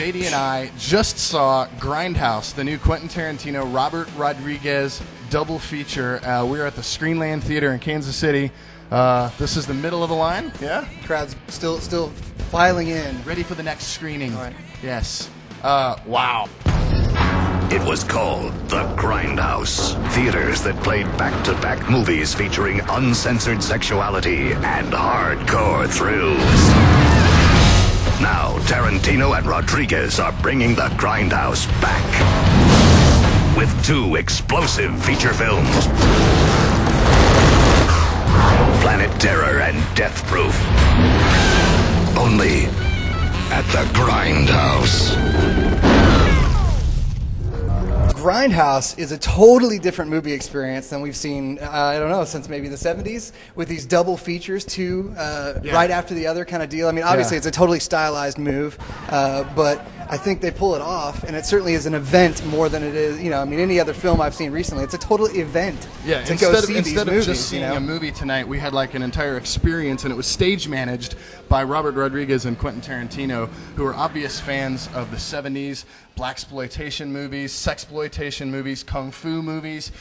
JD and I just saw Grindhouse, the new Quentin Tarantino, Robert Rodriguez double feature. We're at the Screenland Theater in Kansas City. This is the middle of the line. Yeah? Crowd's still filing in. Ready for the next screening. All right. Yes. Wow. It was called the Grindhouse. Theaters that played back-to-back movies featuring uncensored sexuality and hardcore thrills. Now, Tarantino and Rodriguez are bringing the Grindhouse back with 2 explosive feature films, Planet Terror and Death Proof. Only at the Grindhouse. Grindhouse is a totally different movie experience than we've seen, I don't know, since maybe the 70s, with these double features, two right after the other kind of deal. I mean, obviously it's a totally stylized move, but I think they pull it off, and it certainly is an event more than it is, I mean, any other film I've seen recently. It's a total event to go see these movies. Instead of just seeing a movie tonight, we had like an entire experience, and it was stage managed by Robert Rodriguez and Quentin Tarantino, who are obvious fans of the 70s, blaxploitation movies, sexploitation movies, kung fu movies,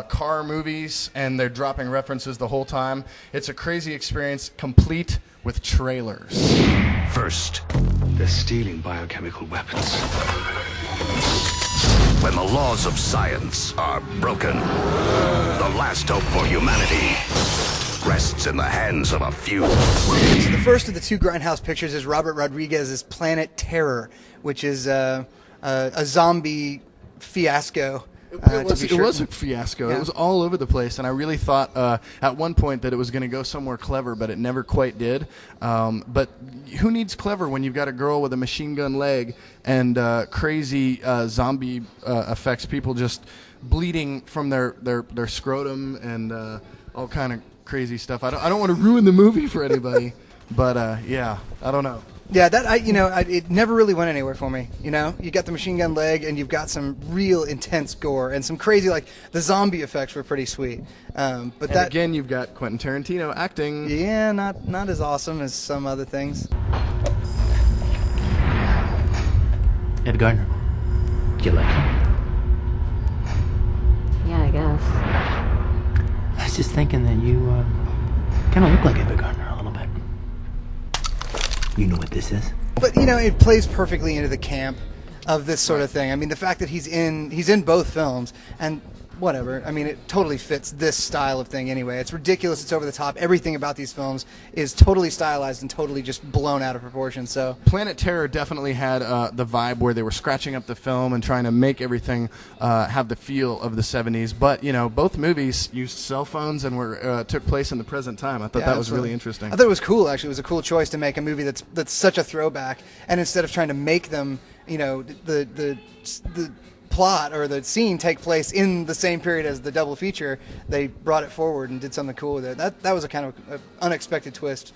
car movies, and they're dropping references the whole time. It's a crazy experience, complete with trailers. First, they're stealing biochemical weapons. when the laws of science are broken, the last hope for humanity rests in the hands of a few. So the first of the 2 Grindhouse pictures is Robert Rodriguez's Planet Terror, which is a zombie fiasco. It was a fiasco. Yeah. It was all over the place, and I really thought at one point that it was going to go somewhere clever, but it never quite did. But who needs clever when you've got a girl with a machine gun leg and crazy zombie effects, people just bleeding from their scrotum and all kind of crazy stuff. I don't want to ruin the movie for anybody, but yeah, I don't know. Yeah, it never really went anywhere for me. You got the machine gun leg, and you've got some real intense gore and some crazy, like the zombie effects were pretty sweet. But that again, you've got Quentin Tarantino acting. Yeah, not as awesome as some other things. Ed Gardner, do you like him? Yeah, I guess. I was just thinking that you kind of look like Ed Gardner a little bit. You know what this is? But it plays perfectly into the camp of this sort of thing. I mean, the fact that he's in both films, and whatever. I mean, it totally fits this style of thing anyway. It's ridiculous. It's over the top. Everything about these films is totally stylized and totally just blown out of proportion. So Planet Terror definitely had the vibe where they were scratching up the film and trying to make everything have the feel of the 70s. But both movies used cell phones and took place in the present time. I thought that was really interesting. I thought it was cool. Actually, it was a cool choice to make a movie that's such a throwback, and instead of trying to make them, the plot or the scene take place in the same period as the double feature, they brought it forward and did something cool with it. That was a kind of unexpected twist.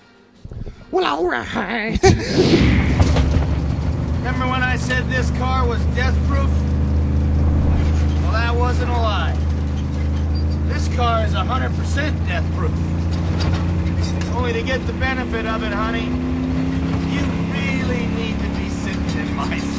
Well, all right. Remember when I said this car was death-proof? Well, that wasn't a lie. This car is 100% death-proof. Only to get the benefit of it, honey, you really need to be sitting in my seat.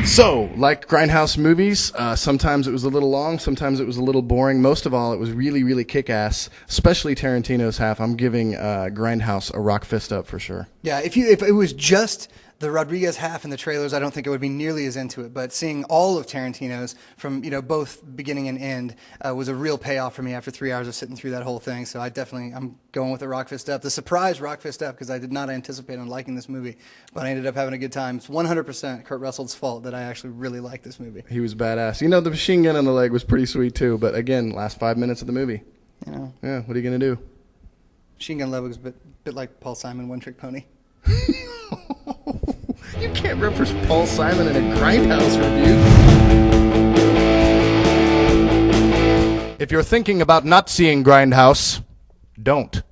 So, like Grindhouse movies, sometimes it was a little long, sometimes it was a little boring. Most of all, it was really, really kick-ass, especially Tarantino's half. I'm giving Grindhouse a rock fist up for sure. Yeah, if it was just the Rodriguez half in the trailers, I don't think I would be nearly as into it. But seeing all of Tarantino's from both beginning and end was a real payoff for me after 3 hours of sitting through that whole thing. So I'm going with a rock fist up, the surprise rock fist up, because I did not anticipate on liking this movie, but I ended up having a good time. It's 100% Kurt Russell's fault that I actually really like this movie. He was badass. The machine gun on the leg was pretty sweet too. But again, last 5 minutes of the movie. Yeah, what are you gonna do? Machine gun leg was a bit like Paul Simon, One Trick Pony. You can't reference Paul Simon in a Grindhouse review. If you're thinking about not seeing Grindhouse, don't.